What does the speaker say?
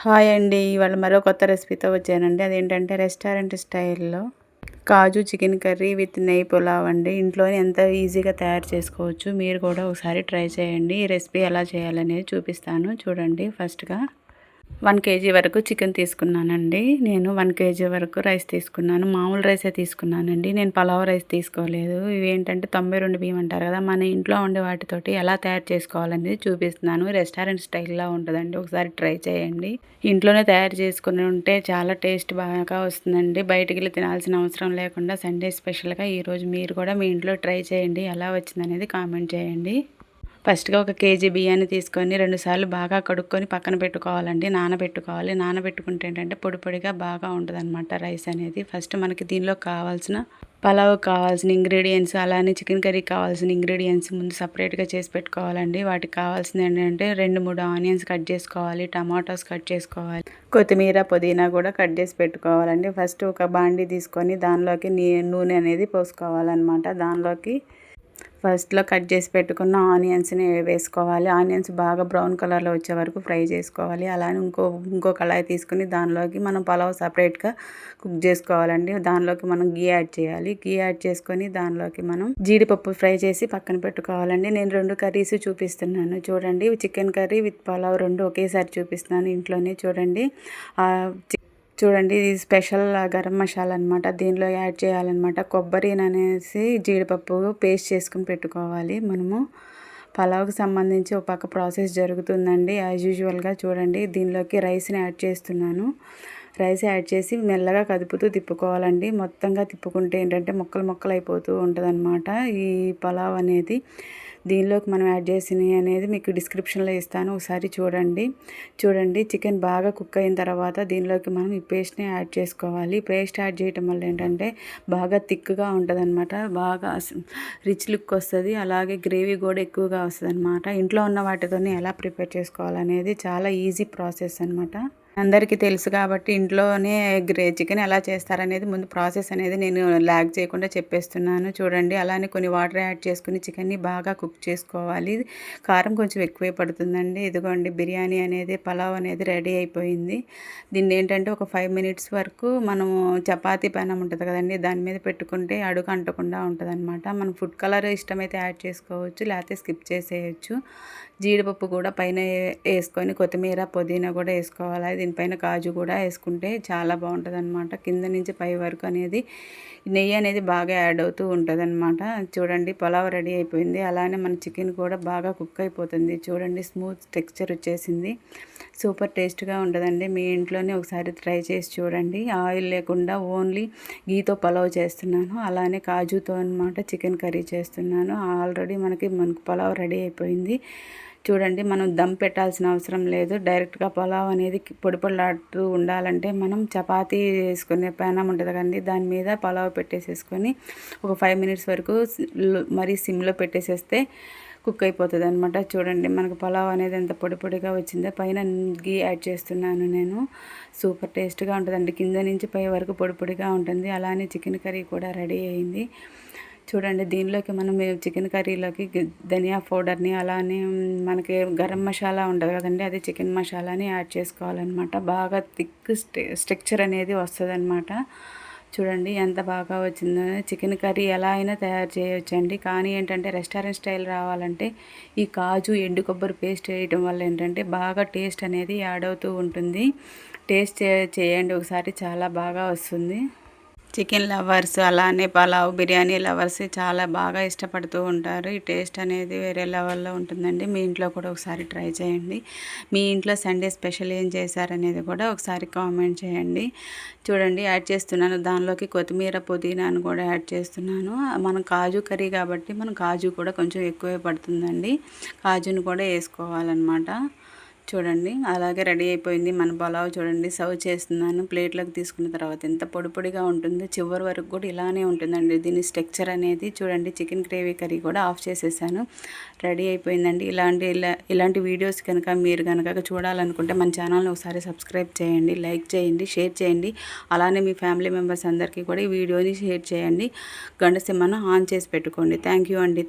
Hi అండి. ఇవాళ మరో కొత్త రెసిపీతో వచ్చానండి. అదేంటంటే రెస్టారెంట్ స్టైల్‌లో కాజు చికెన్ కర్రీ విత్ నెయ్యి పులావ్ అండి. ఇంట్లోనే ఎంత ఈజీగా తయారు చేసుకోవచ్చు. మీరు కూడా ఒకసారి ట్రై చేయండి. ఈ రెసిపీ ఎలా చేయాలనేది చూపిస్తాను చూడండి. ఫస్ట్‌గా 1 కేజీ వరకు చికెన్ తీసుకున్నానండి. నేను 1 కేజీ వరకు రైస్ తీసుకున్నాను. మామూలు రైసే తీసుకున్నానండి. నేను పలావ్ రైస్ తీసుకోలేదు. ఇవేంటంటే 92 బియ్యం అంటారు కదా! మన ఇంట్లో ఉండే వాటితోటి ఎలా తయారు చేసుకోవాలనేది చూపిస్తున్నాను. రెస్టారెంట్ స్టైల్‌లా ఉంటదండి. ఒకసారి ట్రై చేయండి. ఇంట్లోనే తయారు చేసుకొని ఉంటే చాలా టేస్ట్ బాగా వస్తుందండి. బయటికెళ్ళి తినాల్సిన అవసరం లేకుండా సండే స్పెషల్‌గా ఈరోజు మీరు కూడా మీ ఇంట్లో ట్రై చేయండి. ఎలా వచ్చిందనేది కామెంట్ చేయండి. ఫస్ట్‌గా 1 కేజీ బియ్యాన్ని తీసుకొని 2 సార్లు బాగా కడుక్కొని పక్కన పెట్టుకోవాలండి. నానబెట్టుకోవాలి. నానబెట్టుకుంటే ఏంటంటే పొడి పొడిగా బాగా ఉంటదనమాట రైస్ అనేది. ఫస్ట్ మనకి దీనిలో కావాల్సిన పలావ్‌కి కావాల్సిన ఇంగ్రీడియెంట్స్, అలానే చికెన్ కర్రీకి కావాల్సిన ఇంగ్రీడియెంట్స్ ముందు సెపరేట్‌గా చేసి పెట్టుకోవాలండి. వాటికి కావాల్సింది ఏంటంటే 2, 3 ఆనియన్స్ కట్ చేసుకోవాలి. టమాటోస్ కట్ చేసుకోవాలి. కొత్తిమీర, పుదీనా కూడా కట్ చేసి పెట్టుకోవాలండి. ఫస్ట్ ఒక బాండీ తీసుకొని దానిలోకి నూనె అనేది పోసుకోవాలనమాట. దానిలోకి ఫస్ట్‌లో కట్ చేసి పెట్టుకున్న ఆనియన్స్‌ని వేసుకోవాలి. ఆనియన్స్ బాగా బ్రౌన్ కలర్‌లో వచ్చే వరకు ఫ్రై చేసుకోవాలి. అలానే ఇంకో కళాయి తీసుకొని దానిలోకి మనం పలావ్ సెపరేట్‌గా కుక్ చేసుకోవాలండి. దానిలోకి మనం గీ యాడ్ చేయాలి. గీ యాడ్ చేసుకొని దానిలోకి మనం జీడిపప్పు ఫ్రై చేసి పక్కన పెట్టుకోవాలండి. నేను 2 కర్రీస్ చూపిస్తున్నాను చూడండి. చికెన్ కర్రీ విత్ పలావ్ 2 ఒకేసారి చూపిస్తున్నాను ఇంట్లోనే చూడండి. చూడండి ఇది స్పెషల్ గరం మసాలా అనమాట. దీనిలో యాడ్ చేయాలన్నమాట. కొబ్బరిననేసి జీడిపప్పు పేస్ట్ చేసుకుని పెట్టుకోవాలి మనము. పలావ్‌కి సంబంధించి ఒక పక్క ప్రాసెస్ జరుగుతుందండి. యాజ్ యూజువల్‌గా చూడండి. దీనిలోకి రైస్‌ని యాడ్ చేస్తున్నాను. రైస్ యాడ్ చేసి మెల్లగా కదుపుతూ తిప్పుకోవాలండి. మొత్తంగా తిప్పుకుంటే ఏంటంటే ముక్కలు ముక్కలు అయిపోతూ ఉంటదనమాట ఈ పలావ్ అనేది. దీనిలోకి మనం యాడ్ చేసినవి అనేది మీకు డిస్క్రిప్షన్‌లో ఇస్తాను. ఒకసారి చూడండి చికెన్ బాగా కుక్ అయిన తర్వాత దీనిలోకి మనం ఈ పేస్ట్‌ని యాడ్ చేసుకోవాలి. పేస్ట్ యాడ్ చేయటం వల్ల ఏంటంటే బాగా థిక్‌గా ఉంటదనమాట. బాగా రిచ్ లుక్ వస్తది. అలాగే గ్రేవీ కూడా ఎక్కువగా వస్తదనమాట. ఇంట్లో ఉన్న వాటితోనే ఎలా ప్రిపేర్ చేసుకోవాలనేది చాలా ఈజీ ప్రాసెస్ అనమాట. అందరికీ తెలుసు కాబట్టి ఇంట్లోనే చికెన్ ఎలా చేస్తారనేది ముందు ప్రాసెస్ అనేది నేను ల్యాగ్ చేయకుండా చెప్పేస్తున్నాను చూడండి. అలానే కొన్ని వాటర్ యాడ్ చేసుకుని చికెన్ని బాగా కుక్ చేసుకోవాలి. కారం కొంచెం ఎక్కువే పడుతుందండి. ఇదిగోండి బిర్యానీ అనేది పలావ్ అనేది రెడీ అయిపోయింది. దీన్ని ఏంటంటే ఒక 5 మినిట్స్ వరకు మనము చపాతీ పెనం ఉంటుంది కదండి, దాని మీద పెట్టుకుంటే అడుగు అంటకుండా ఉంటుందన్నమాట. మనం ఫుడ్ కలర్ ఇష్టమైతే యాడ్ చేసుకోవచ్చు, లేకపోతే స్కిప్ చేసేయచ్చు. జీడిపప్పు కూడా పైన వేసుకొని కొత్తిమీర, పుదీనా కూడా వేసుకోవాలి. దీనిపైన కాజు కూడా వేసుకుంటే చాలా బాగుంటుందన్నమాట. కింద నుంచి పై వరకు అనేది నెయ్యి అనేది బాగా యాడ్ అవుతూ ఉంటుందన్నమాట. చూడండి పలావ్ రెడీ అయిపోయింది. అలానే మన చికెన్ కూడా బాగా కుక్ అయిపోతుంది. చూడండి స్మూత్ టెక్స్చర్ వచ్చేసింది. సూపర్ టేస్ట్గా ఉంటుందండి. మీ ఇంట్లోనే ఒకసారి ట్రై చేసి చూడండి. ఆయిల్ లేకుండా ఓన్లీ గీతో పలావ్ చేస్తున్నాను. అలానే కాజుతో అనమాట చికెన్ కర్రీ చేస్తున్నాను. ఆల్రెడీ మనకి పలావ్ రెడీ అయిపోయింది. చూడండి మనం దమ్ పెట్టాల్సిన అవసరం లేదు. డైరెక్ట్గా పలావ్ అనేది పొడి పొడిలాడుతూ ఉండాలంటే మనం చపాతీ వేసుకునే పెనం ఉంటుంది కదండి, దాని మీద పలావ్ పెట్టేసేసుకొని ఒక 5 మినిట్స్ వరకు మరీ సిమ్లో పెట్టేసేస్తే కుక్ అయిపోతుంది అనమాట. చూడండి మనకు పలావ్ అనేది ఎంత పొడి పొడిగా వచ్చిందో. పైన గీ యాడ్ చేస్తున్నాను నేను. సూపర్ టేస్ట్గా ఉంటుందండి. కింద నుంచి పై వరకు పొడి పొడిగా ఉంటుంది. అలానే చికెన్ కర్రీ కూడా రెడీ అయింది. చూడండి దీనిలోకి మనం చికెన్ కర్రీలోకి ధనియా పౌడర్ని, అలానే మనకి గరం మసాలా ఉంటుంది కదండి, అది చికెన్ మసాలాని యాడ్ చేసుకోవాలన్నమాట. బాగా థిక్ స్ట్రక్చర్ అనేది వస్తుందన్నమాట. చూడండి ఎంత బాగా వచ్చిందో. చికెన్ కర్రీ ఎలా అయినా తయారు చేయొచ్చండి. కానీ ఏంటంటే రెస్టారెంట్ స్టైల్ రావాలంటే ఈ కాజు, ఎండు కొబ్బరి పేస్ట్ వేయడం వల్ల ఏంటంటే బాగా టేస్ట్ అనేది యాడ్ అవుతూ ఉంటుంది. టేస్ట్ చేయండి ఒకసారి, చాలా బాగా వస్తుంది. చికెన్ లవర్స్, అలానే పలావ్, బిర్యానీ లవర్స్ చాలా బాగా ఇష్టపడుతూ ఉంటారు. ఈ టేస్ట్ అనేది వేరే లెవెల్లో ఉంటుందండి. మీ ఇంట్లో కూడా ఒకసారి ట్రై చేయండి. మీ ఇంట్లో సండే స్పెషల్ ఏం చేశారనేది కూడా ఒకసారి కామెంట్ చేయండి. చూడండి యాడ్ చేస్తున్నాను. దానిలోకి కొత్తిమీర, పుదీనాను కూడా యాడ్ చేస్తున్నాను. మనం కాజు కర్రీ కాబట్టి మనం కాజు కూడా కొంచెం ఎక్కువే పడుతుందండి. కాజును కూడా వేసుకోవాలన్నమాట. చూడండి అలాగే రెడీ అయిపోయింది మన పలావ్. చూడండి సర్వ్ చేస్తున్నాను. ప్లేట్లోకి తీసుకున్న తర్వాత ఎంత పొడి పొడిగా ఉంటుందో, చివరి వరకు కూడా ఇలానే ఉంటుందండి దీని స్ట్రక్చర్ అనేది. చూడండి చికెన్ గ్రేవీ కర్రీ కూడా ఆఫ్ చేసేసాను. రెడీ అయిపోయిందండి. ఇలాంటి వీడియోస్ కనుక మీరు కనుక చూడాలనుకుంటే మన ఛానల్ని ఒకసారి సబ్స్క్రైబ్ చేయండి, లైక్ చేయండి, షేర్ చేయండి. అలానే మీ ఫ్యామిలీ మెంబర్స్ అందరికీ కూడా ఈ వీడియోని షేర్ చేయండి. గంట సింహను ఆన్ చేసి పెట్టుకోండి. థ్యాంక్ యూ అండి.